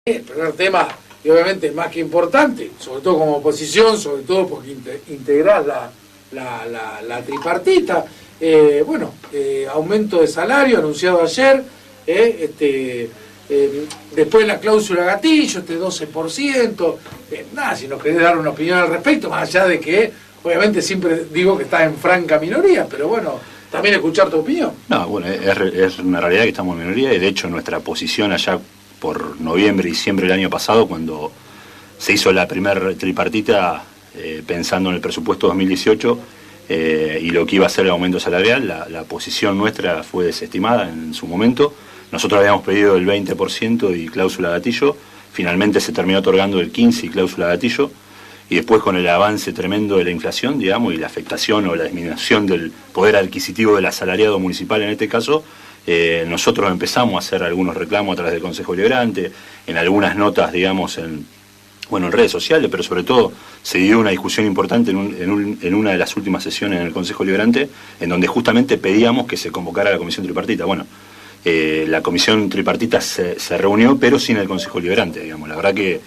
El primer tema, y obviamente más que importante, sobre todo como oposición, sobre todo porque integrás la tripartita, aumento de salario anunciado ayer, después la cláusula gatillo, 12%, nada, si nos querés dar una opinión al respecto, más allá de que, obviamente siempre digo que está en franca minoría, pero bueno, también escuchar tu opinión. No, bueno, es una realidad que estamos en minoría, y de hecho nuestra posición allá por noviembre y diciembre del año pasado, cuando se hizo la primer tripartita, pensando en el presupuesto 2018 y lo que iba a ser el aumento salarial, la posición nuestra fue desestimada en su momento. Nosotros habíamos pedido el 20% y cláusula gatillo, finalmente se terminó otorgando el 15% y cláusula gatillo, y después con el avance tremendo de la inflación, digamos, y la afectación o la disminución del poder adquisitivo del asalariado municipal en este caso, nosotros empezamos a hacer algunos reclamos a través del Consejo Deliberante, en algunas notas, digamos, en redes sociales, pero sobre todo se dio una discusión importante en una de las últimas sesiones en el Consejo Deliberante, en donde justamente pedíamos que se convocara la Comisión Tripartita. Bueno, la Comisión Tripartita se reunió, pero sin el Consejo Deliberante, digamos. La verdad que,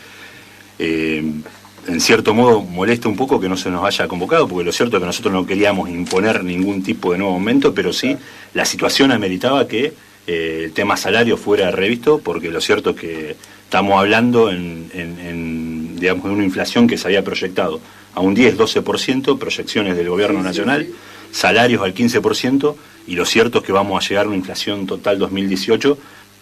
en cierto modo, molesta un poco que no se nos haya convocado, porque lo cierto es que nosotros no queríamos imponer ningún tipo de nuevo aumento, pero sí la situación ameritaba que el tema salario fuera revisto, porque lo cierto es que estamos hablando digamos, de una inflación que se había proyectado a un 10-12%, proyecciones del gobierno nacional, salarios al 15%, y lo cierto es que vamos a llegar a una inflación total 2018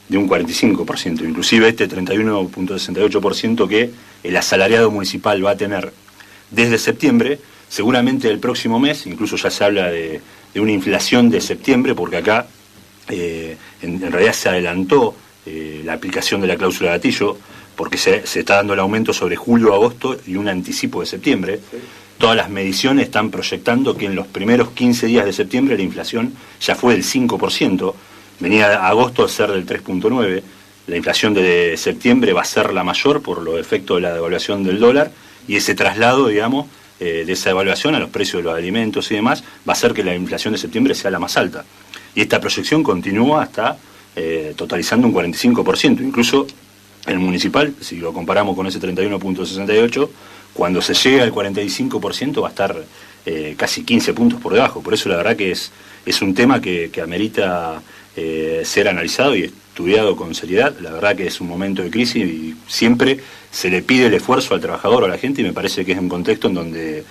de un 45%, inclusive este 31.68% que el asalariado municipal va a tener desde septiembre. Seguramente el próximo mes, incluso ya se habla de una inflación de septiembre, porque acá en realidad se adelantó la aplicación de la cláusula gatillo, porque se está dando el aumento sobre julio, agosto y un anticipo de septiembre. Sí. Todas las mediciones están proyectando que en los primeros 15 días de septiembre la inflación ya fue del 5%, venía agosto a ser del 3.9%, la inflación de septiembre va a ser la mayor por los efectos de la devaluación del dólar, y ese traslado, digamos, de esa devaluación a los precios de los alimentos y demás, va a hacer que la inflación de septiembre sea la más alta. Y esta proyección continúa hasta totalizando un 45%, incluso el municipal, si lo comparamos con ese 31.68%, cuando se llega al 45% va a estar casi 15 puntos por debajo. Por eso la verdad que es un tema que amerita ser analizado y estudiado con seriedad. La verdad que es un momento de crisis y siempre se le pide el esfuerzo al trabajador o a la gente, y me parece que es un contexto en donde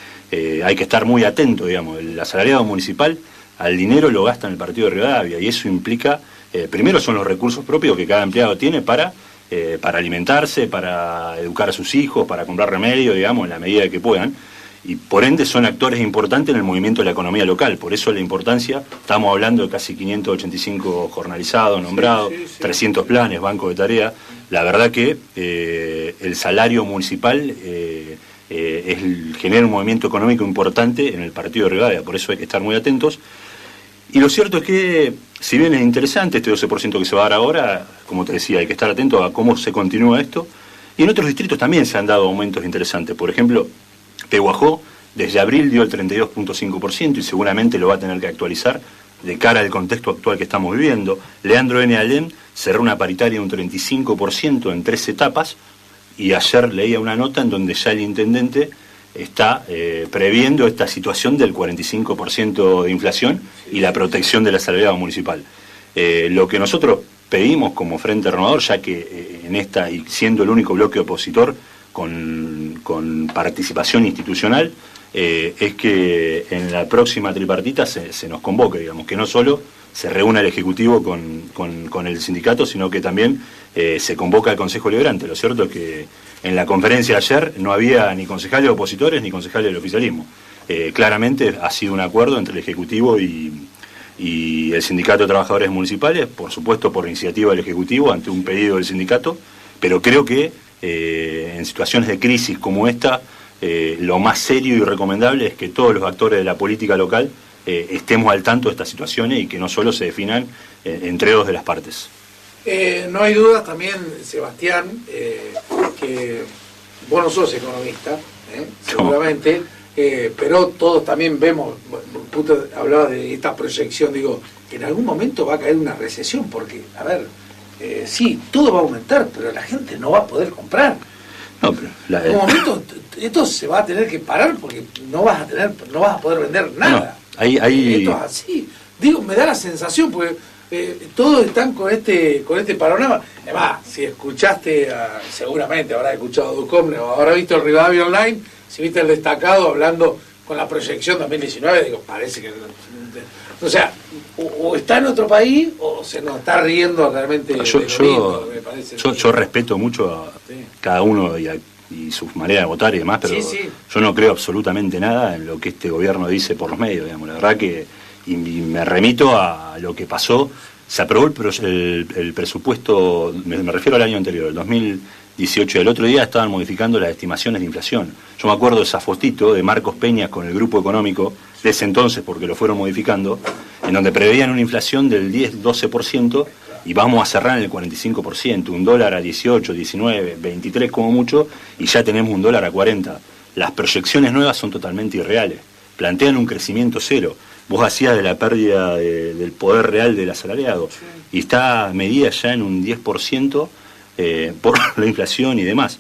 hay que estar muy atento, digamos. El asalariado municipal al dinero lo gasta en el partido de Rivadavia, y eso implica, primero son los recursos propios que cada empleado tiene para alimentarse, para educar a sus hijos, para comprar remedio, digamos, en la medida que puedan, y por ende son actores importantes en el movimiento de la economía local. Por eso la importancia, estamos hablando de casi 585 jornalizados, nombrados, 300 planes, bancos de tarea. La verdad que el salario municipal genera un movimiento económico importante en el partido de Rivadavia, por eso hay que estar muy atentos. Y lo cierto es que, si bien es interesante este 12% que se va a dar ahora, como te decía, hay que estar atento a cómo se continúa esto. Y en otros distritos también se han dado aumentos interesantes. Por ejemplo, Pehuajó desde abril dio el 32.5% y seguramente lo va a tener que actualizar de cara al contexto actual que estamos viviendo. Leandro N. Alem cerró una paritaria de un 35% en 3 etapas, y ayer leía una nota en donde ya el intendente está previendo esta situación del 45% de inflación y la protección del asalariado municipal. Lo que nosotros pedimos como Frente Renovador, ya que en esta, y siendo el único bloque opositor con participación institucional, es que en la próxima tripartita se nos convoque, digamos, que no solo se reúna el Ejecutivo con el sindicato, sino que también se convoca al Consejo Deliberante. Lo cierto es que en la conferencia de ayer no había ni concejales opositores ni concejales del oficialismo. Claramente ha sido un acuerdo entre el Ejecutivo y el Sindicato de Trabajadores Municipales, por supuesto por iniciativa del Ejecutivo ante un pedido del sindicato, pero creo que en situaciones de crisis como esta, lo más serio y recomendable es que todos los actores de la política local estemos al tanto de estas situaciones y que no solo se definan entre dos de las partes. No hay dudas también, Sebastián, que vos no sos economista, seguramente, pero todos también vemos, hablaba de esta proyección, digo, que en algún momento va a caer una recesión, porque, a ver, sí, todo va a aumentar, pero la gente no va a poder comprar. No, pero En un momento esto se va a tener que parar porque no vas a poder vender nada. No, hay... Esto es así. Digo, me da la sensación, porque todos están con este panorama. Además, si escuchaste, seguramente habrás escuchado a Ducomne o habrás visto el Rivadavia Online, si viste el destacado hablando con la proyección 2019, digo, parece que... O sea, o está en otro país o se nos está riendo realmente. Yo respeto mucho a cada uno y su manera de votar y demás, pero yo no creo absolutamente nada en lo que este gobierno dice por los medios, digamos. La verdad que, y me remito a lo que pasó, se aprobó el presupuesto, me refiero al año anterior, el 2018, y el otro día estaban modificando las estimaciones de inflación. Yo me acuerdo de esa fotito de Marcos Peña con el grupo económico de ese entonces, porque lo fueron modificando, en donde preveían una inflación del 10-12% y vamos a cerrar en el 45%, un dólar a 18, 19, 23 como mucho, y ya tenemos un dólar a 40. Las proyecciones nuevas son totalmente irreales, plantean un crecimiento cero. Vos hacías de la pérdida del poder real del asalariado, y está medida ya en un 10% por la inflación y demás.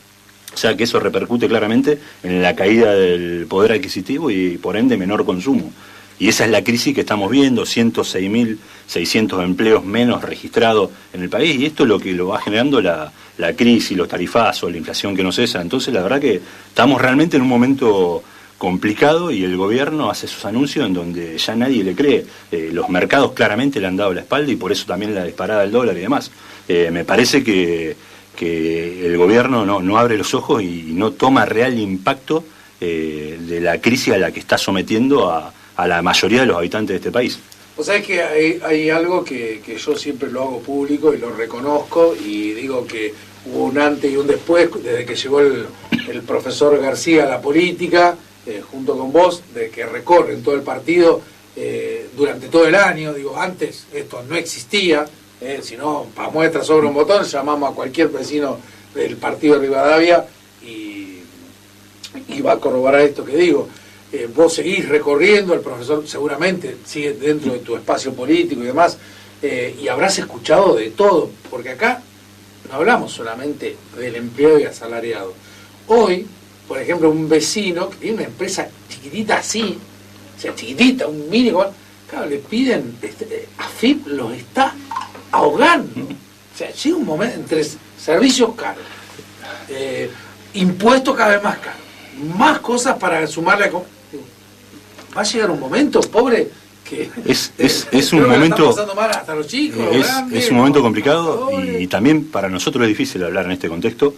O sea que eso repercute claramente en la caída del poder adquisitivo y por ende menor consumo. Y esa es la crisis que estamos viendo, 106.600 empleos menos registrados en el país, y esto es lo que lo va generando la crisis, los tarifazos, la inflación que no cesa. Entonces la verdad que estamos realmente en un momento complicado y el gobierno hace esos anuncios en donde ya nadie le cree. Los mercados claramente le han dado la espalda y por eso también la disparada del dólar y demás. Me parece que el gobierno no abre los ojos y no toma real impacto de la crisis a la que está sometiendo a la mayoría de los habitantes de este país. Vos sabés que hay algo que yo siempre lo hago público y lo reconozco y digo que hubo un antes y un después desde que llegó el profesor García a la política, junto con vos, de que recorren todo el partido durante todo el año. Digo, antes esto no existía. Si no, para muestra sobre un botón, llamamos a cualquier vecino del partido de Rivadavia y va a corroborar esto que digo. Vos seguís recorriendo, el profesor seguramente sigue dentro de tu espacio político y demás, y habrás escuchado de todo, porque acá no hablamos solamente del empleo y asalariado. Hoy, por ejemplo, un vecino que tiene una empresa chiquitita así, o sea, chiquitita, un mínimo, claro, le piden, AFIP los está ahogando. O sea, llega un momento entre servicios caros, impuestos cada vez más caros, más cosas para sumarle a... Va a llegar un momento, pobre, que es un momento mal hasta los chicos, es un momento complicado y también para nosotros es difícil hablar en este contexto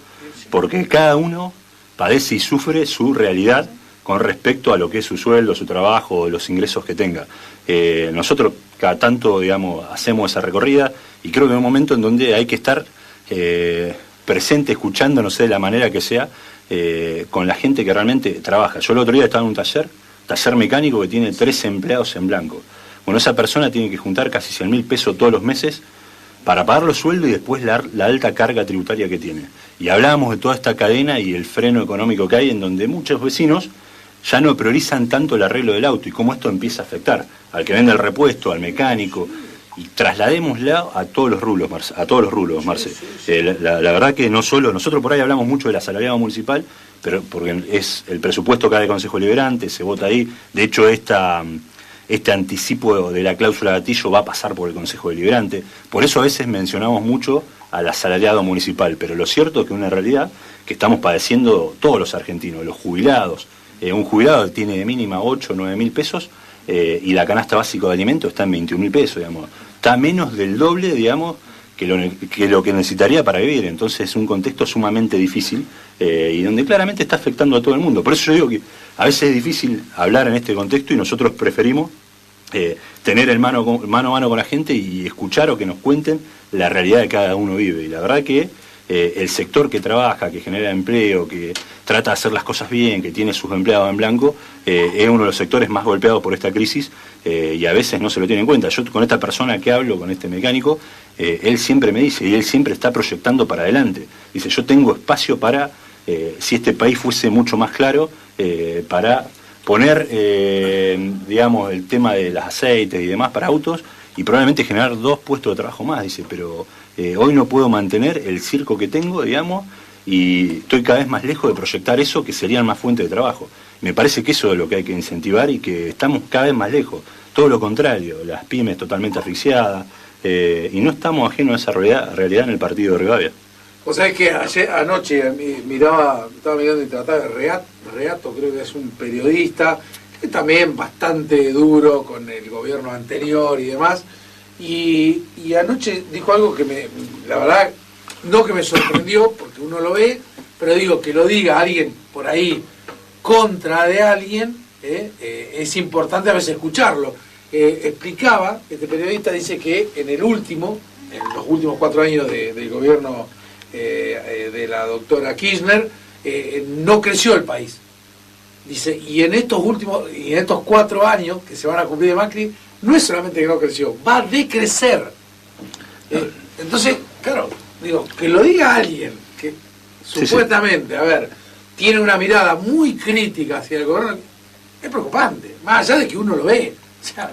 porque cada uno padece y sufre su realidad con respecto a lo que es su sueldo, su trabajo, los ingresos que tenga. Nosotros cada tanto, digamos, hacemos esa recorrida y creo que hay un momento en donde hay que estar presente, escuchando, no sé, de la manera que sea, con la gente que realmente trabaja. Yo el otro día estaba en un taller mecánico que tiene 3 empleados en blanco. Bueno, esa persona tiene que juntar casi 100.000 pesos todos los meses para pagar los sueldos y después la alta carga tributaria que tiene. Y hablábamos de toda esta cadena y el freno económico que hay en donde muchos vecinos ya no priorizan tanto el arreglo del auto y cómo esto empieza a afectar al que vende el repuesto, al mecánico, y trasladémosla a todos los rubros, Marce. La verdad que no solo, nosotros por ahí hablamos mucho del asalariado municipal, pero porque es el presupuesto cada Consejo Deliberante, se vota ahí. De hecho, este anticipo de la cláusula gatillo va a pasar por el Consejo Deliberante. Por eso a veces mencionamos mucho al asalariado municipal, pero lo cierto es que es una realidad que estamos padeciendo todos los argentinos, los jubilados. Un jubilado tiene de mínima 8 o 9 mil pesos y la canasta básica de alimentos está en 21.000 pesos, digamos. Está menos del doble, digamos, que lo que necesitaría para vivir. Entonces es un contexto sumamente difícil y donde claramente está afectando a todo el mundo. Por eso yo digo que a veces es difícil hablar en este contexto y nosotros preferimos tener el mano a mano con la gente y escuchar o que nos cuenten la realidad de cada uno vive. Y la verdad que el sector que trabaja, que genera empleo, que trata de hacer las cosas bien, que tiene sus empleados en blanco, es uno de los sectores más golpeados por esta crisis y a veces no se lo tiene en cuenta. Yo con esta persona que hablo, con este mecánico, él siempre me dice, y él siempre está proyectando para adelante, dice, yo tengo espacio para, si este país fuese mucho más claro, para poner, digamos, el tema de los aceites y demás para autos y probablemente generar 2 puestos de trabajo más, dice, pero hoy no puedo mantener el circo que tengo, digamos, y estoy cada vez más lejos de proyectar eso que serían más fuentes de trabajo. Me parece que eso es lo que hay que incentivar y que estamos cada vez más lejos. Todo lo contrario, las pymes totalmente asfixiadas, y no estamos ajenos a esa realidad en el partido de Rivadavia. O sea, es que anoche estaba mirando y trataba de Reato, creo que es un periodista, que también bastante duro con el gobierno anterior y demás, y anoche dijo algo que la verdad, no que me sorprendió, porque uno lo ve, pero digo, que lo diga alguien por ahí contra de alguien, es importante a veces escucharlo. Explicaba, este periodista dice que en los últimos 4 años del gobierno de la doctora Kirchner, no creció el país. Dice, y en estos 4 años que se van a cumplir de Macri, no es solamente que no creció, va a decrecer. Entonces, claro, digo, que lo diga alguien que supuestamente, a ver, tiene una mirada muy crítica hacia el gobierno, es preocupante, más allá de que uno lo ve. O sea,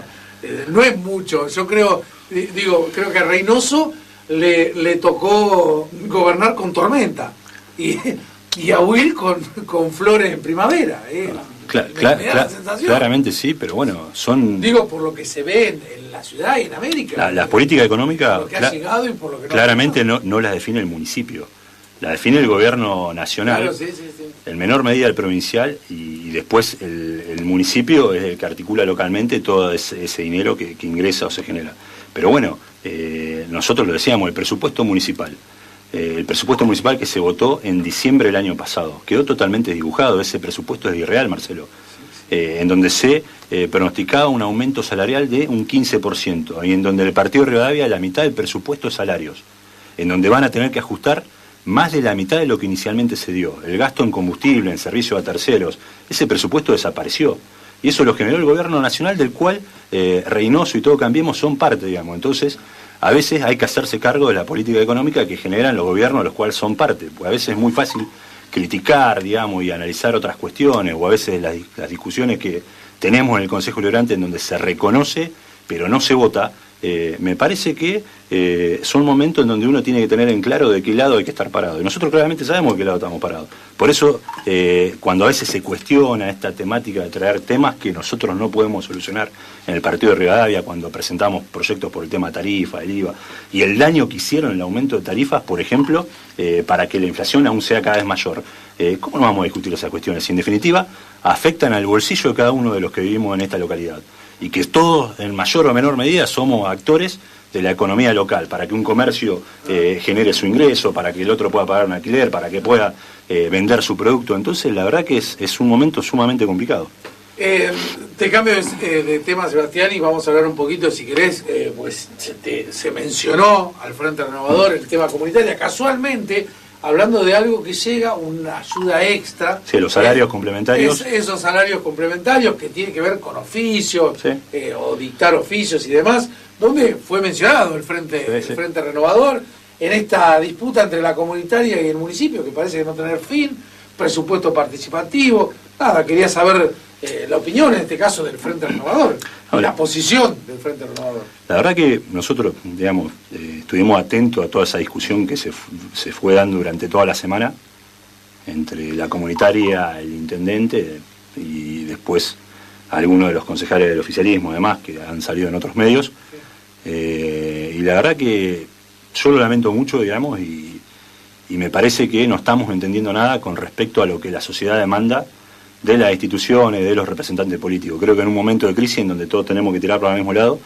no es mucho. Yo creo que a Reynoso le tocó gobernar con tormenta y a Will con flores en primavera. Me da la sensación. Claramente sí, pero bueno, son... Digo, por lo que se ve en la ciudad y en América. Las políticas económicas por lo que ha llegado y por lo que claramente no las define el municipio. La define el gobierno nacional, claro, sí. en menor medida el provincial, y después el municipio es el que articula localmente todo ese dinero que ingresa o se genera. Pero bueno, nosotros lo decíamos, el presupuesto municipal que se votó en diciembre del año pasado, quedó totalmente dibujado. Ese presupuesto es irreal, Marcelo, en donde se pronosticaba un aumento salarial de un 15%, y en donde el partido de Rivadavia la mitad del presupuesto es salarios, en donde van a tener que ajustar más de la mitad de lo que inicialmente se dio. El gasto en combustible, en servicio a terceros, ese presupuesto desapareció. Y eso lo generó el gobierno nacional, del cual Reynoso y todo Cambiemos son parte, digamos. Entonces, a veces hay que hacerse cargo de la política económica que generan los gobiernos, los cuales son parte. Porque a veces es muy fácil criticar, digamos, y analizar otras cuestiones, o a veces las discusiones que tenemos en el Consejo Deliberante en donde se reconoce, pero no se vota. Me parece que son momentos en donde uno tiene que tener en claro de qué lado hay que estar parado. Y nosotros claramente sabemos de qué lado estamos parados. Por eso, cuando a veces se cuestiona esta temática de traer temas que nosotros no podemos solucionar en el partido de Rivadavia, cuando presentamos proyectos por el tema tarifa, el IVA, y el daño que hicieron en el aumento de tarifas, por ejemplo, para que la inflación aún sea cada vez mayor, ¿cómo no vamos a discutir esas cuestiones? Si en definitiva afectan al bolsillo de cada uno de los que vivimos en esta localidad. Y que todos, en mayor o menor medida, somos actores de la economía local, para que un comercio genere su ingreso, para que el otro pueda pagar un alquiler, para que pueda vender su producto. Entonces, la verdad que es un momento sumamente complicado. Te cambio de tema, Sebastián, y vamos a hablar un poquito, si querés, pues se mencionó al Frente Renovador el tema comunitario. Casualmente, hablando de algo que llega, una ayuda extra. Sí, los salarios complementarios. Esos salarios complementarios que tienen que ver con oficios, sí, o dictar oficios y demás, donde fue mencionado el Frente Renovador en esta disputa entre la comunitaria y el municipio, que parece que no tener fin, presupuesto participativo. Nada, quería saber la opinión, en este caso, del Frente Renovador, la posición del Frente Renovador. La verdad que nosotros, digamos, estuvimos atentos a toda esa discusión que se fue dando durante toda la semana entre la comunitaria, el intendente y después algunos de los concejales del oficialismo, además, que han salido en otros medios. Y la verdad que yo lo lamento mucho, digamos, y me parece que no estamos entendiendo nada con respecto a lo que la sociedad demanda de las instituciones, de los representantes políticos. Creo que en un momento de crisis en donde todos tenemos que tirar para el mismo lado,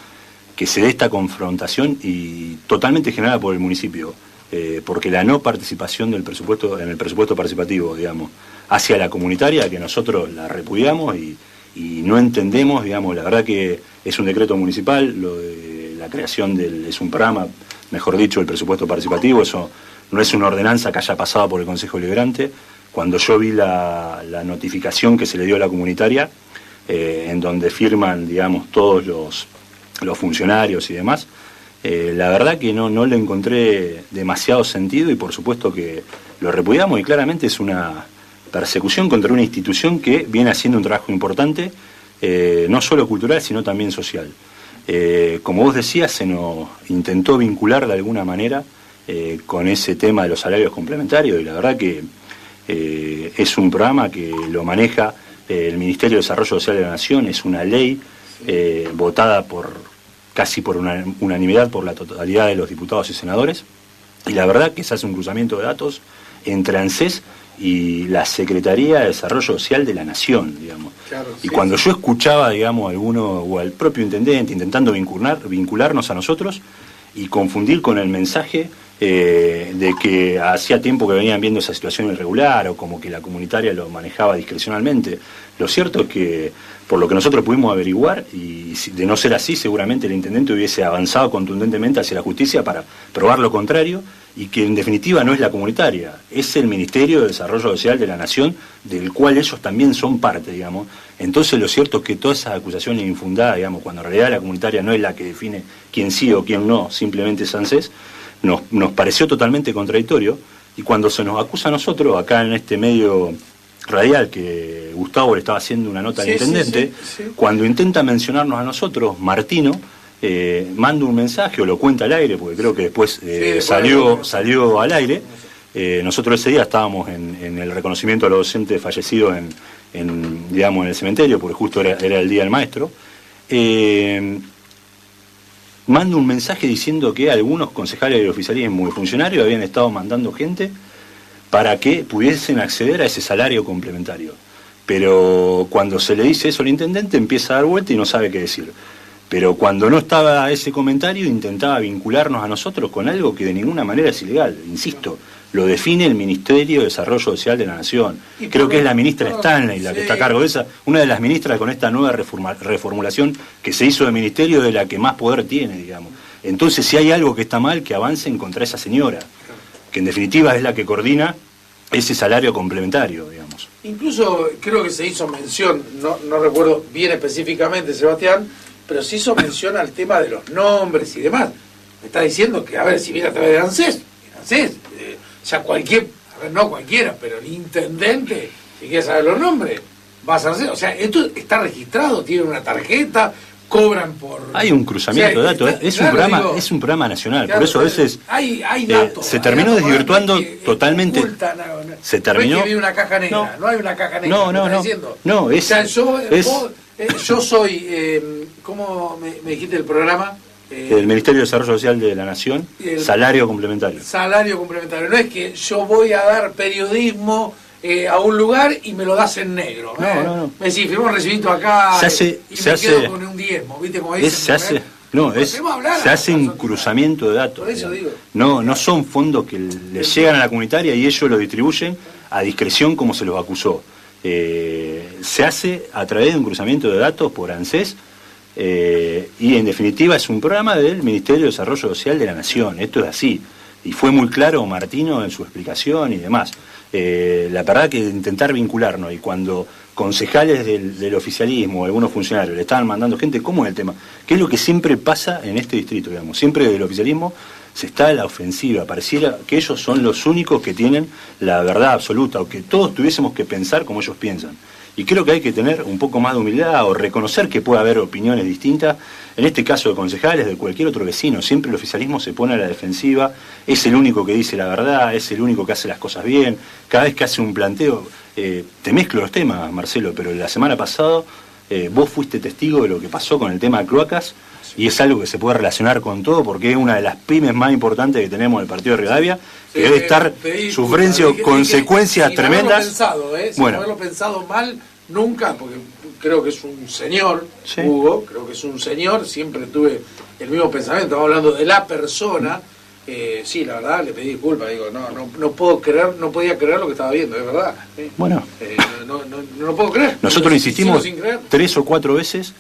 que se dé esta confrontación y totalmente generada por el municipio, porque la no participación del presupuesto, en el presupuesto participativo, digamos, hacia la comunitaria, que nosotros la repudiamos y no entendemos, digamos, la verdad que es un decreto municipal, lo de la creación es un programa, mejor dicho, el presupuesto participativo, eso no es una ordenanza que haya pasado por el Consejo Deliberante. Cuando yo vi la notificación que se le dio a la comunitaria, en donde firman, digamos, todos los funcionarios y demás, la verdad que no le encontré demasiado sentido y por supuesto que lo repudiamos y claramente es una persecución contra una institución que viene haciendo un trabajo importante, no solo cultural, sino también social. Como vos decías, se nos intentó vincular de alguna manera con ese tema de los salarios complementarios, y la verdad que es un programa que lo maneja el Ministerio de Desarrollo Social de la Nación, es una ley votada casi por unanimidad por la totalidad de los diputados y senadores, y la verdad que se hace un cruzamiento de datos entre ANSES y la Secretaría de Desarrollo Social de la Nación, digamos. Claro, y cuando yo escuchaba, digamos, a alguno o al propio intendente intentando vincularnos a nosotros y confundir con el mensaje de que hacía tiempo que venían viendo esa situación irregular o como que la comunitaria lo manejaba discrecionalmente, lo cierto es que por lo que nosotros pudimos averiguar, y de no ser así, seguramente el intendente hubiese avanzado contundentemente hacia la justicia para probar lo contrario, y que en definitiva no es la comunitaria, es el Ministerio de Desarrollo Social de la Nación, del cual ellos también son parte, digamos. Entonces lo cierto es que todas esas acusaciones infundadas, digamos, cuando en realidad la comunitaria no es la que define quién sí o quién no, simplemente es ANSES, nos pareció totalmente contradictorio, y cuando se nos acusa a nosotros, acá en este medio radial que Gustavo le estaba haciendo una nota al intendente, cuando intenta mencionarnos a nosotros, Martino manda un mensaje o lo cuenta al aire, porque creo que después salió al aire. Nosotros ese día estábamos en el reconocimiento a los docentes fallecidos en el cementerio, porque justo era el Día del Maestro. Manda un mensaje diciendo que algunos concejales del oficialismo y funcionarios habían estado mandando gente para que pudiesen acceder a ese salario complementario. Pero cuando se le dice eso al intendente empieza a dar vuelta y no sabe qué decir. Pero cuando no estaba ese comentario intentaba vincularnos a nosotros con algo que de ninguna manera es ilegal, insisto. Lo define el Ministerio de Desarrollo Social de la Nación. Creo que es la ministra Stanley la que está a cargo de esa, una de las ministras con esta nueva reformulación que se hizo de ministerio, de la que más poder tiene, digamos. Entonces, si hay algo que está mal, que avancen contra esa señora, que en definitiva es la que coordina ese salario complementario, digamos. Incluso creo que se hizo mención, no recuerdo bien específicamente, Sebastián, pero se hizo mención al tema de los nombres y demás. Me está diciendo que, a ver, si viene a través de ANSES, ya no cualquiera, pero el intendente, si quiere saber los nombres, va a hacer, o sea, esto está registrado, tiene una tarjeta, cobran por... Hay un cruzamiento de datos, es un programa nacional, claro, por eso a veces hay datos, se terminó desvirtuando totalmente. Se terminó... No es que viene una caja negra, no hay una caja negra. No, o sea, yo soy, ¿cómo me dijiste el programa? El Ministerio de Desarrollo Social de la Nación, salario complementario. Salario complementario. No es que yo voy a dar periodismo a un lugar y me lo das en negro. No. Me decís, firmo un recibito acá quedo con un diezmo. ¿Viste cómo dicen? Se hace un cruzamiento de datos. Por eso digo. No son fondos que les llegan a la comunitaria y ellos los distribuyen a discreción como se los acusó. Se hace a través de un cruzamiento de datos por ANSES. Y en definitiva es un programa del Ministerio de Desarrollo Social de la Nación, esto es así, y fue muy claro Martino en su explicación y demás. La verdad que intentar vincularnos, y cuando concejales del oficialismo o algunos funcionarios le estaban mandando gente, ¿cómo es el tema? ¿Qué es lo que siempre pasa en este distrito, digamos? Siempre del oficialismo se está a la ofensiva, pareciera que ellos son los únicos que tienen la verdad absoluta, o que todos tuviésemos que pensar como ellos piensan. Y creo que hay que tener un poco más de humildad o reconocer que puede haber opiniones distintas, en este caso de concejales, de cualquier otro vecino. Siempre el oficialismo se pone a la defensiva, es el único que dice la verdad, es el único que hace las cosas bien. Cada vez que hace un planteo, te mezclo los temas, Marcelo, pero la semana pasada vos fuiste testigo de lo que pasó con el tema de cloacas, y es algo que se puede relacionar con todo, porque es una de las pymes más importantes que tenemos en el partido de Rivadavia, que debe estar sufriendo consecuencias tremendas. Sin haberlo pensado mal, nunca, porque creo que es un señor, Hugo, creo que es un señor, siempre tuve el mismo pensamiento, estamos hablando de la persona. Sí, la verdad, le pedí disculpas, digo, no podía creer lo que estaba viendo, es verdad. Bueno, no lo puedo creer. Nosotros insistimos 3 o 4 veces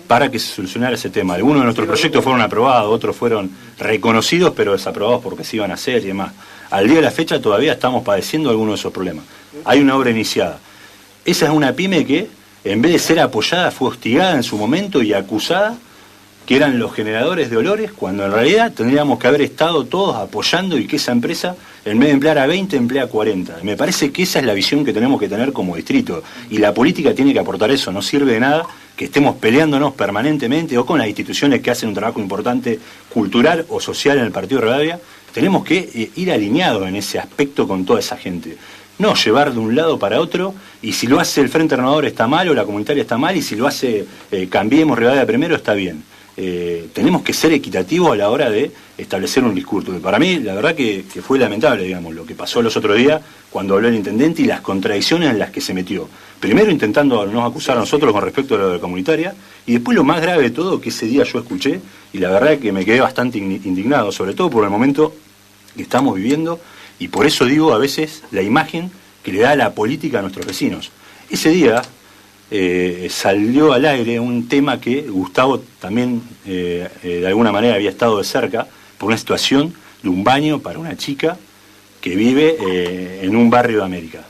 para que se solucionara ese tema. Algunos de nuestros proyectos fueron aprobados, otros fueron reconocidos, pero desaprobados porque se iban a hacer y demás. Al día de la fecha todavía estamos padeciendo algunos de esos problemas. Hay una obra iniciada. Esa es una pyme que, en vez de ser apoyada, fue hostigada en su momento y acusada que eran los generadores de olores, cuando en realidad tendríamos que haber estado todos apoyando y que esa empresa, en vez de emplear a 20, emplea a 40. Me parece que esa es la visión que tenemos que tener como distrito. Y la política tiene que aportar eso. No sirve de nada que estemos peleándonos permanentemente o con las instituciones que hacen un trabajo importante cultural o social en el Partido de Rivadavia. Tenemos que ir alineados en ese aspecto con toda esa gente. No llevar de un lado para otro, y si lo hace el Frente Renovador está mal, o la comunitaria está mal, y si lo hace Cambiemos Rivadavia primero está bien. Tenemos que ser equitativos a la hora de establecer un discurso. Para mí, la verdad que fue lamentable, digamos, lo que pasó los otros días cuando habló el intendente y las contradicciones en las que se metió. Primero intentando nos acusar a nosotros con respecto a lo de la comunitaria, y después lo más grave de todo, que ese día yo escuché, y la verdad que me quedé bastante indignado, sobre todo por el momento que estamos viviendo, y por eso digo a veces la imagen que le da la política a nuestros vecinos. Ese día salió al aire un tema que Gustavo también de alguna manera había estado de cerca, por una situación de un baño para una chica que vive en un barrio de América.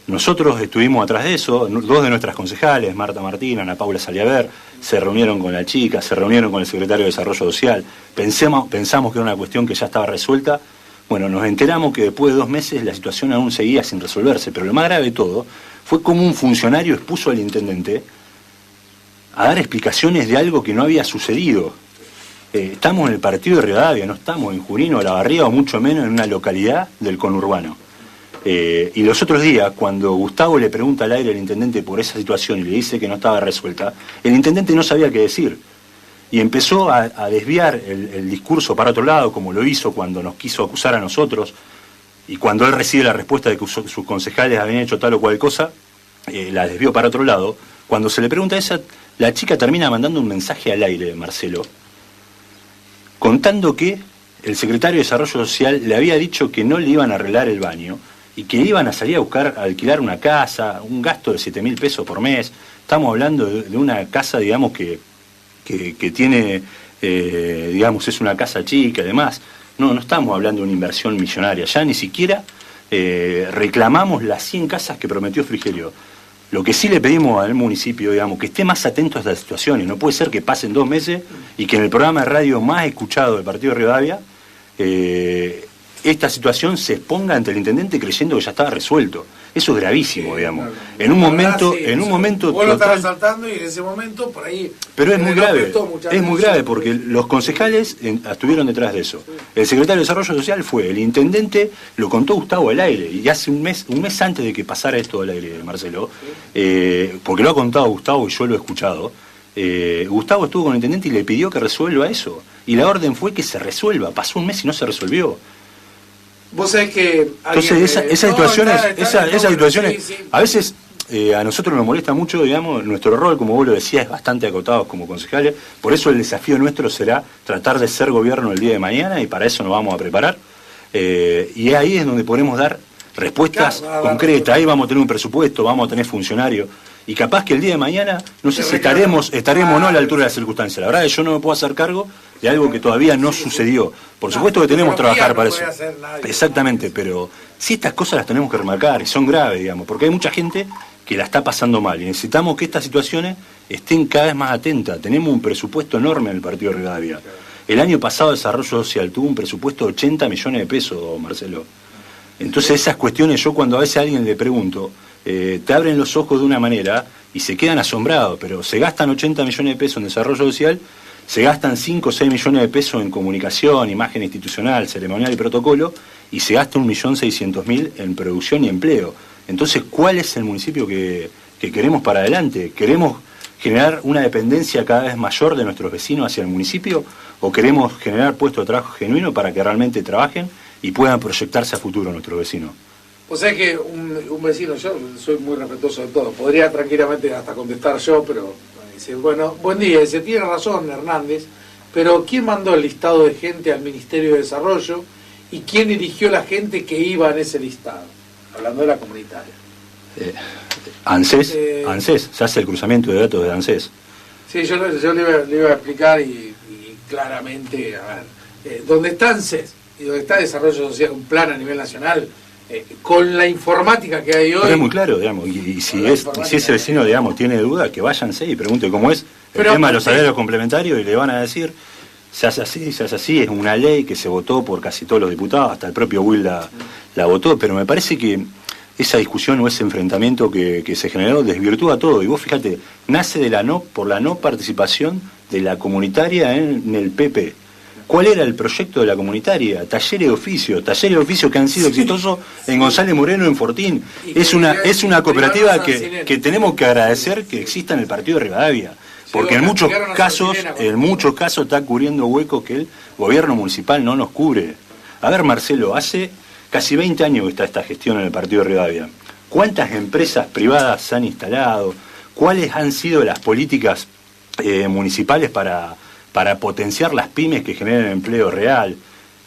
Nosotros estuvimos atrás de eso, dos de nuestras concejales, Marta Martín, Ana Paula Saliaver, se reunieron con la chica, se reunieron con el secretario de Desarrollo Social, pensamos que era una cuestión que ya estaba resuelta. Bueno, nos enteramos que después de 2 meses la situación aún seguía sin resolverse, pero lo más grave de todo fue como un funcionario expuso al intendente a dar explicaciones de algo que no había sucedido. Estamos en el partido de Rivadavia, no estamos en Junín o La Barriga, o mucho menos en una localidad del conurbano. Y los otros días, cuando Gustavo le pregunta al aire al intendente por esa situación y le dice que no estaba resuelta, el intendente no sabía qué decir. Y empezó a desviar el discurso para otro lado, como lo hizo cuando nos quiso acusar a nosotros, y cuando él recibe la respuesta de que sus concejales habían hecho tal o cual cosa, la desvió para otro lado. Cuando se le pregunta a esa, la chica termina mandando un mensaje al aire, Marcelo, contando que el secretario de Desarrollo Social le había dicho que no le iban a arreglar el baño y que iban a salir a alquilar una casa, un gasto de 7.000 pesos por mes. Estamos hablando de una casa, digamos, que tiene, digamos, es una casa chica, además. No estamos hablando de una inversión millonaria, ya ni siquiera reclamamos las 100 casas que prometió Frigerio. Lo que sí le pedimos al municipio, digamos, que esté más atento a estas situaciones. No puede ser que pasen 2 meses y que en el programa de radio más escuchado del Partido de Rivadavia esta situación se exponga ante el intendente creyendo que ya estaba resuelto. Eso es gravísimo, digamos. En un momento vos lo estás resaltando y en ese momento por ahí. Pero es muy grave, porque los concejales estuvieron detrás de eso. El secretario de Desarrollo Social fue, el intendente lo contó Gustavo al aire, y hace un mes antes de que pasara esto al aire, Marcelo, porque lo ha contado Gustavo y yo lo he escuchado. Gustavo estuvo con el intendente y le pidió que resuelva eso, y la orden fue que se resuelva. Pasó un mes y no se resolvió. Vos sabés que... Entonces esas situaciones, sí. A veces a nosotros nos molesta mucho, digamos, nuestro rol, como vos lo decías, es bastante acotado como concejales. Por eso el desafío nuestro será tratar de ser gobierno el día de mañana, y para eso nos vamos a preparar. Y ahí es donde podemos dar respuestas concretas. Ahí vamos a tener un presupuesto, vamos a tener funcionarios. Y capaz que el día de mañana, no sé si estaremos o no a la altura de las circunstancias. La verdad es que yo no me puedo hacer cargo de algo que todavía no sucedió. Por supuesto que tenemos que trabajar para eso. Exactamente, pero sí, estas cosas las tenemos que remarcar y son graves, digamos, porque hay mucha gente que la está pasando mal y necesitamos que estas situaciones estén cada vez más atentas. Tenemos un presupuesto enorme en el Partido de Rivadavia. El año pasado Desarrollo Social tuvo un presupuesto de 80 millones de pesos, Marcelo. Entonces esas cuestiones, yo cuando a veces a alguien le pregunto, te abren los ojos de una manera y se quedan asombrados, pero se gastan 80 millones de pesos en Desarrollo Social, se gastan 5 o 6 millones de pesos en comunicación, imagen institucional, ceremonial y protocolo, y se gasta 1.600.000 en producción y empleo. Entonces, ¿cuál es el municipio que queremos para adelante? ¿Queremos generar una dependencia cada vez mayor de nuestros vecinos hacia el municipio, o queremos generar puestos de trabajo genuinos para que realmente trabajen y puedan proyectarse a futuro nuestros vecinos? O sea que un vecino, yo soy muy respetuoso de todo, podría tranquilamente hasta contestar yo, pero dice, bueno, buen día, dice, tiene razón Hernández, pero ¿quién mandó el listado de gente al Ministerio de Desarrollo y quién eligió la gente que iba en ese listado? Hablando de la comunitaria. ANSES, se hace el cruzamiento de datos de ANSES. Sí, yo le iba a explicar y claramente, a ver, donde está ANSES y donde está Desarrollo Social, un plan a nivel nacional, con la informática que hay hoy... Pero es muy claro, digamos, y si ese vecino, digamos, tiene duda, que váyanse y pregunte cómo es el tema de los salarios complementarios, y le van a decir, se hace así, es una ley que se votó por casi todos los diputados, hasta el propio Will la votó, pero me parece que esa discusión o ese enfrentamiento que se generó desvirtúa todo. Y vos fíjate, nace por la no participación de la comunitaria en el PP. ¿Cuál era el proyecto de la comunitaria? Talleres de oficio que han sido exitosos en González Moreno, en Fortín. Es una cooperativa que tenemos que agradecer que exista en el partido de Rivadavia, porque en muchos casos está cubriendo huecos que el gobierno municipal no nos cubre. A ver, Marcelo, hace casi 20 años que está esta gestión en el partido de Rivadavia. ¿Cuántas empresas privadas se han instalado? ¿Cuáles han sido las políticas municipales para potenciar las pymes que generan empleo real?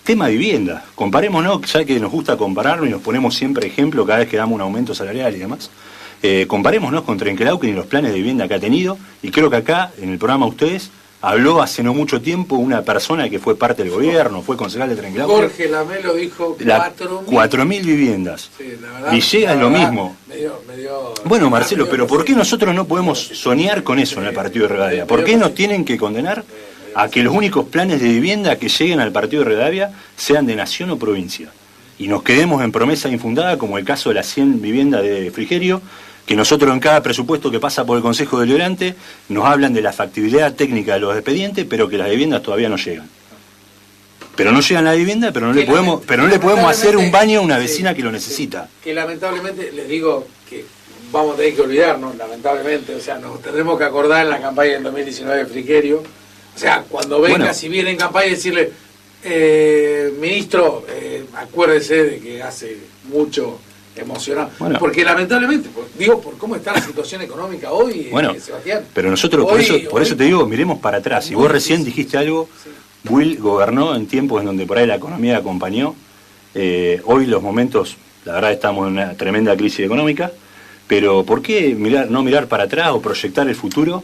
Tema vivienda, comparémonos, ya que nos gusta compararnos y nos ponemos siempre ejemplo cada vez que damos un aumento salarial y demás. Comparémonos con Trenquelauquen y los planes de vivienda que ha tenido, y creo que acá, en el programa ustedes, habló hace no mucho tiempo una persona que fue parte del gobierno, fue concejal de Trenquelauquen. Jorge Lamelo dijo 4.000 viviendas. Sí, la verdad, Villegas lo mismo. Medio bueno, Marcelo, pero ¿por qué nosotros no podemos soñar con eso en el partido de Rivadavia? ¿Por qué nos tienen que condenar a que los únicos planes de vivienda que lleguen al partido de Rivadavia sean de nación o provincia? Y nos quedemos en promesa infundada, como el caso de las 100 viviendas de Frigerio, que nosotros en cada presupuesto que pasa por el Consejo Deliberante nos hablan de la factibilidad técnica de los expedientes, pero que las viviendas todavía no llegan. Pero no llegan las viviendas, pero no le podemos hacer un baño a una vecina que lo necesita. Que lamentablemente, les digo que vamos a tener que olvidarnos, lamentablemente, o sea, nos tendremos que acordar en la campaña del 2019 de Frigerio, o sea, cuando venga, si viene en campaña, decirle, ministro, acuérdese de que hace mucho emocionado, porque lamentablemente, por cómo está la situación económica hoy, Sebastián. Pero nosotros, por eso te digo, miremos para atrás. Y vos recién dijiste algo, Will gobernó en tiempos en donde por ahí la economía acompañó. Hoy los momentos, la verdad estamos en una tremenda crisis económica, pero ¿por qué no mirar para atrás o proyectar el futuro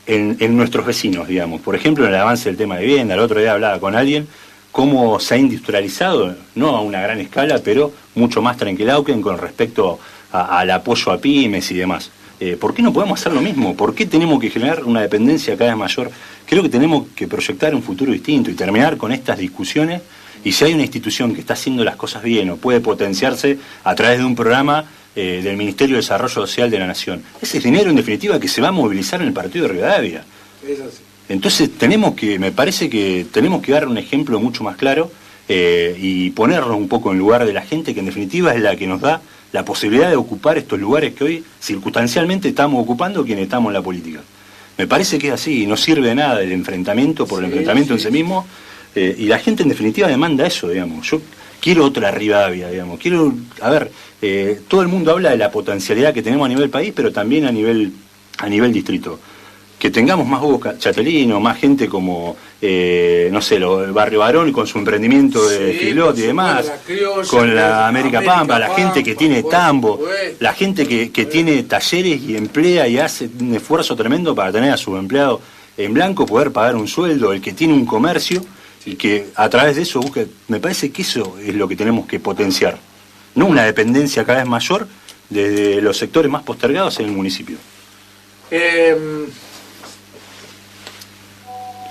en nuestros vecinos, digamos? Por ejemplo, en el avance del tema de vivienda. El otro día hablaba con alguien cómo se ha industrializado, no a una gran escala, pero mucho más Trenquelauquen con respecto al apoyo a pymes y demás. ¿Por qué no podemos hacer lo mismo? ¿Por qué tenemos que generar una dependencia cada vez mayor? Creo que tenemos que proyectar un futuro distinto y terminar con estas discusiones. Y si hay una institución que está haciendo las cosas bien o puede potenciarse a través de un programa del Ministerio de Desarrollo Social de la Nación, ese dinero en definitiva que se va a movilizar en el partido de Rivadavia. Es así. Entonces me parece que tenemos que dar un ejemplo mucho más claro y ponernos un poco en lugar de la gente que en definitiva es la que nos da la posibilidad de ocupar estos lugares que hoy circunstancialmente estamos ocupando quienes estamos en la política. Me parece que es así, y no sirve de nada el enfrentamiento por el enfrentamiento en sí mismo, y la gente en definitiva demanda eso, digamos. Yo quiero otra Rivadavia, digamos. Todo el mundo habla de la potencialidad que tenemos a nivel país, pero también a nivel distrito. Que tengamos más Hugo Chatelino, más gente como, el Barrio Barón con su emprendimiento de Filot y demás, con la América Pampa, la gente que tiene tambo, la gente que tiene talleres y emplea y hace un esfuerzo tremendo para tener a sus empleados en blanco, poder pagar un sueldo, el que tiene un comercio y que a través de eso busca. Me parece que eso es lo que tenemos que potenciar, no una dependencia cada vez mayor desde los sectores más postergados en el municipio.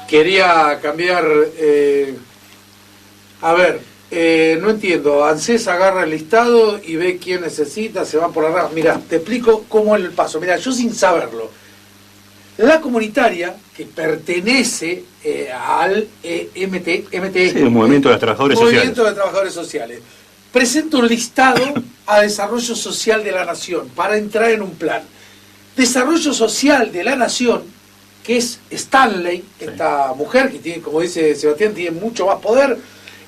Quería cambiar, no entiendo, ANSES agarra el listado y ve quién necesita, se van por la rama. Mira, te explico cómo es el paso. Mira, yo sin saberlo, la comunitaria que pertenece al MTE, el Movimiento de los Trabajadores Sociales, presenta un listado a Desarrollo Social de la Nación para entrar en un plan. Desarrollo Social de la Nación, que es Stanley, esta mujer que tiene, como dice Sebastián, tiene mucho más poder.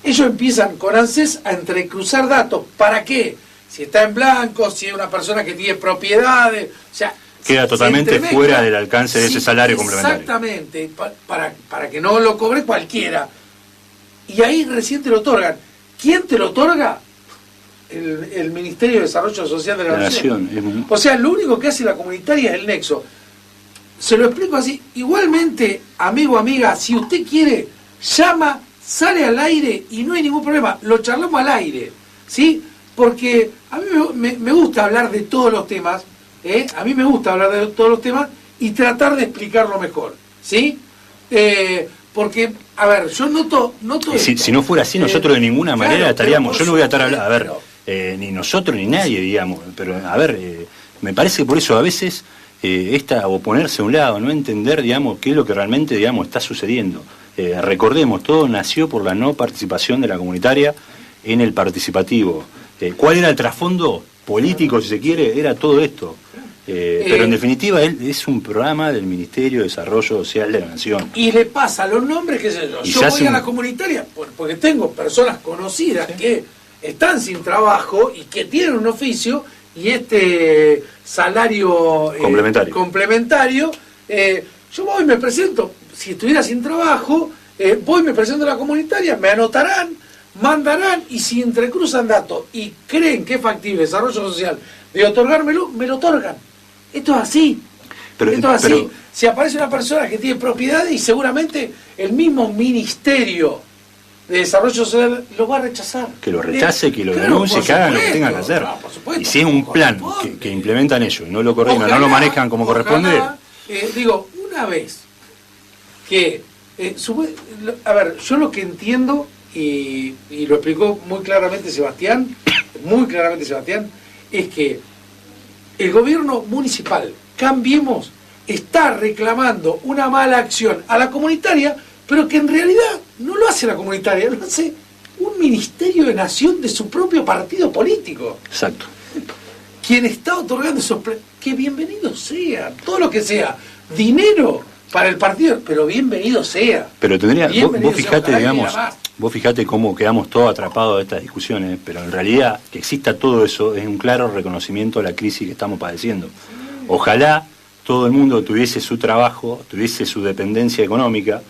Ellos empiezan con ANSES a entrecruzar datos. ¿Para qué? Si está en blanco, si es una persona que tiene propiedades, o sea, queda totalmente fuera del alcance de ese salario complementario. Exactamente, para que no lo cobre cualquiera. Y ahí recién te lo otorgan. ¿Quién te lo otorga? El Ministerio de Desarrollo Social de la Nación. O sea, lo único que hace la comunitaria es el nexo. Se lo explico así. Igualmente, amigo, amiga, si usted quiere, llama, sale al aire y no hay ningún problema. Lo charlamos al aire, ¿sí? Porque a mí me gusta hablar de todos los temas, a mí me gusta hablar de todos los temas y tratar de explicarlo mejor, ¿sí? Porque, a ver, yo noto si no fuera así, nosotros de ninguna manera estaríamos... Yo no voy a estar hablando... A ver, ni nosotros ni nadie, digamos. Pero, a ver, me parece que por eso a veces o ponerse a un lado, no entender, digamos, qué es lo que realmente, digamos, está sucediendo. Recordemos, todo nació por la no participación de la comunitaria en el participativo. ¿Cuál era el trasfondo político, si se quiere? Era todo esto. Pero en definitiva es un programa del Ministerio de Desarrollo Social de la Nación. Y le pasa los nombres, qué sé yo. Yo voy a la comunitaria porque tengo personas conocidas que están sin trabajo y que tienen un oficio y este salario complementario, yo voy y me presento. Si estuviera sin trabajo, voy y me presento a la comunitaria, me anotarán, mandarán, y si entrecruzan datos y creen que es factible el desarrollo social de otorgármelo, me lo otorgan. Esto es así. Esto es así. Si aparece una persona que tiene propiedades, y seguramente el mismo Ministerio de Desarrollo Social lo va a rechazar. Que lo rechace, que lo denuncie, que hagan lo que tengan que hacer. Y si es un plan que implementan ellos, no lo coordinan, no lo manejan como corresponde. Digo, una vez que... a ver, yo lo que entiendo, y lo explicó muy claramente Sebastián, es que el gobierno municipal, Cambiemos, está reclamando una mala acción a la comunitaria, pero que en realidad no lo hace la comunitaria, lo hace un Ministerio de Nación de su propio partido político. Exacto. Quien está otorgando esos que bienvenido sea, todo lo que sea, dinero para el partido, pero bienvenido sea. Pero tendría, vos fijate, digamos, vos fijate cómo quedamos todos atrapados de estas discusiones, pero en realidad que exista todo eso es un claro reconocimiento de la crisis que estamos padeciendo. Ojalá todo el mundo tuviese su trabajo, tuviese su dependencia económica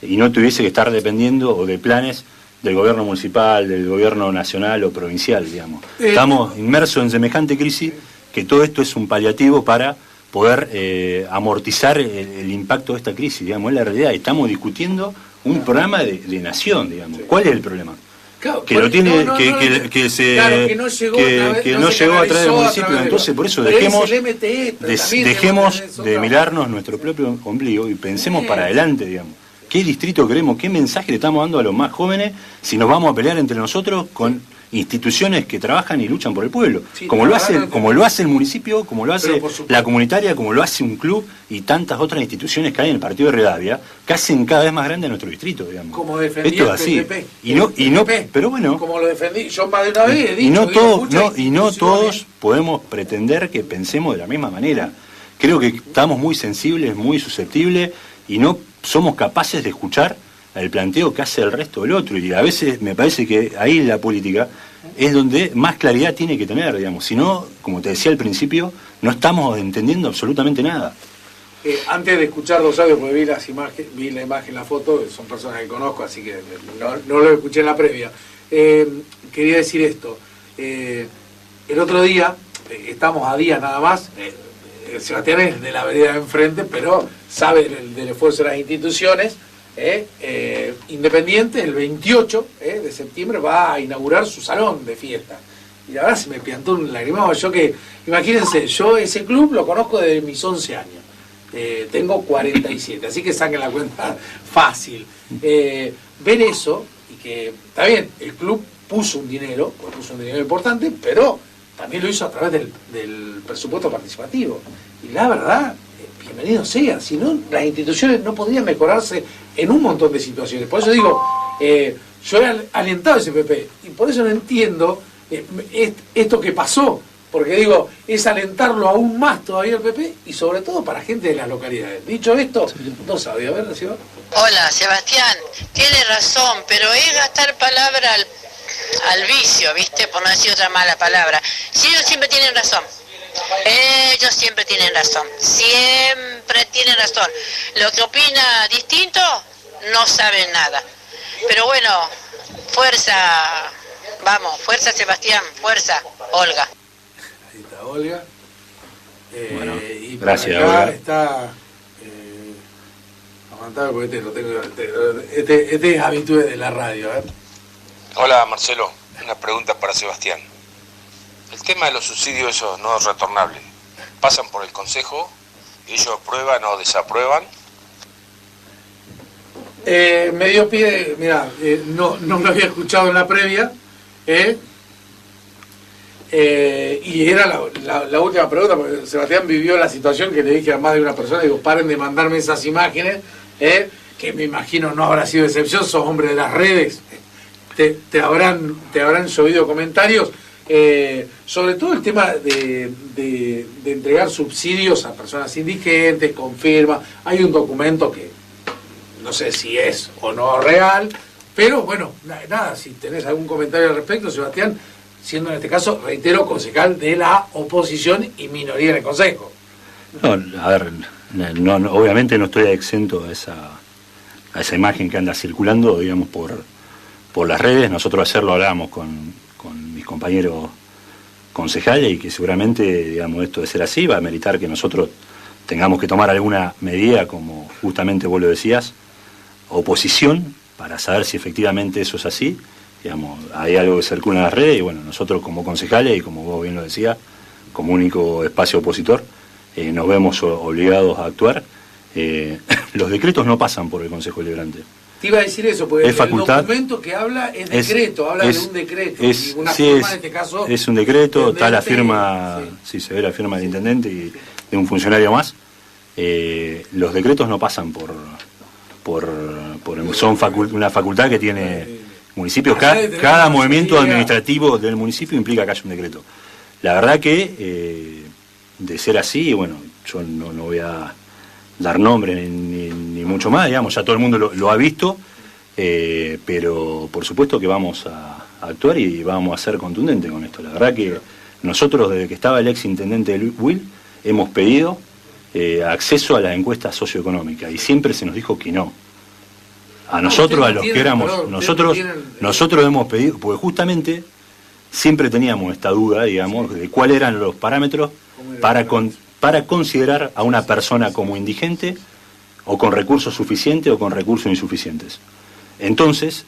y no tuviese que estar dependiendo o de planes del gobierno municipal, del gobierno nacional o provincial, digamos. Estamos inmersos en semejante crisis que todo esto es un paliativo para poder amortizar el impacto de esta crisis, digamos, es la realidad. Estamos discutiendo un programa de nación, digamos. ¿Cuál es el problema? Claro, que lo tiene, que no llegó a través del municipio. Entonces, por eso dejemos de mirarnos nuestro propio ombligo y pensemos para adelante, digamos. ¿Qué distrito queremos? ¿Qué mensaje le estamos dando a los más jóvenes si nos vamos a pelear entre nosotros con instituciones que trabajan y luchan por el pueblo? Sí, como lo hace el municipio, como lo hace la comunitaria, como lo hace un club y tantas otras instituciones que hay en el partido de Rivadavia, que hacen cada vez más grande a nuestro distrito, digamos. Como defendí esto es así. Pero bueno, como lo defendí, yo más de una vez he dicho, y no todos podemos pretender que pensemos de la misma manera. Creo que estamos muy sensibles, muy susceptibles y no somos capaces de escuchar el planteo que hace el resto del otro, y a veces me parece que ahí la política es donde más claridad tiene que tener, digamos. Si no, como te decía al principio, no estamos entendiendo absolutamente nada. Antes de escuchar los audios, porque vi la imagen, la foto, son personas que conozco, así que no lo escuché en la previa. Quería decir esto. El otro día, estamos a días nada más, Sebastián es de la vereda de enfrente, pero sabe del esfuerzo de las instituciones. Independiente, el 28 de septiembre va a inaugurar su salón de fiesta. Y la verdad se me piantó un lagrimado. Imagínense, yo ese club lo conozco desde mis 11 años. Tengo 47, así que saquen la cuenta fácil. Ver eso, y que está bien, el club puso un dinero importante, pero también lo hizo a través del presupuesto participativo. Y la verdad, bienvenido sea, si no, las instituciones no podrían mejorarse en un montón de situaciones. Por eso digo, yo he alentado ese PP, y por eso no entiendo esto que pasó, porque digo, es alentarlo aún más todavía el PP, y sobre todo para gente de las localidades. Dicho esto, dos audios, a ver, Seba. Hola, Sebastián, tiene razón, pero es gastar palabra al vicio, ¿viste? Por no decir otra mala palabra. Si ellos siempre tienen razón. Ellos siempre tienen razón, siempre tienen razón. Lo que opina distinto no saben nada. Pero bueno, fuerza, vamos, fuerza Sebastián, fuerza Olga. Ahí está Olga. Bueno, y gracias acá Olga. Está aguantado porque este es habitué de la radio. Hola Marcelo, una pregunta para Sebastián. El tema de los subsidios esos no retornables, ¿pasan por el Consejo? ¿Ellos aprueban o desaprueban? Me dio pie, mirá, no me había escuchado en la previa, Y era la última pregunta, porque Sebastián vivió la situación que le dije a más de una persona, digo, paren de mandarme esas imágenes, que me imagino no habrá sido excepción, sos hombre de las redes, te habrán llovido comentarios, sobre todo el tema de entregar subsidios a personas indigentes, con firma. Hay un documento que no sé si es o no real, pero bueno, nada, si tenés algún comentario al respecto, Sebastián, siendo en este caso, reitero, concejal de la oposición y minoría en el Consejo. No, a ver, no, obviamente no estoy exento a esa imagen que anda circulando, digamos, por las redes. Nosotros ayer lo hablábamos con mis compañeros concejales y que seguramente, digamos, esto de ser así va a meritar que nosotros tengamos que tomar alguna medida, como justamente vos lo decías, oposición, para saber si efectivamente eso es así. Digamos, hay algo que circula en las redes y bueno, nosotros como concejales y como vos bien lo decías, como único espacio opositor, nos vemos obligados a actuar. Los decretos no pasan por el Consejo Deliberante. Te iba a decir eso, porque es facultad, el documento que habla es decreto, habla de un decreto. Y una sí, firma en este caso. Es un decreto, está la firma, sí, se ve la firma del intendente y de un funcionario más. Los decretos no pasan son una facultad que tiene municipio. Cada movimiento administrativo del municipio implica que haya un decreto. La verdad que, de ser así, bueno, yo no voy a dar nombre ni mucho más, digamos, ya todo el mundo lo ha visto, pero por supuesto que vamos a actuar y vamos a ser contundentes con esto. La verdad que nosotros, desde que estaba el ex intendente de Will, hemos pedido acceso a la encuesta socioeconómica y siempre se nos dijo que no. A nosotros, a los que éramos, nosotros hemos pedido, porque justamente siempre teníamos esta duda, digamos, de cuáles eran los parámetros para considerar a una persona como indigente o con recursos suficientes o con recursos insuficientes. Entonces,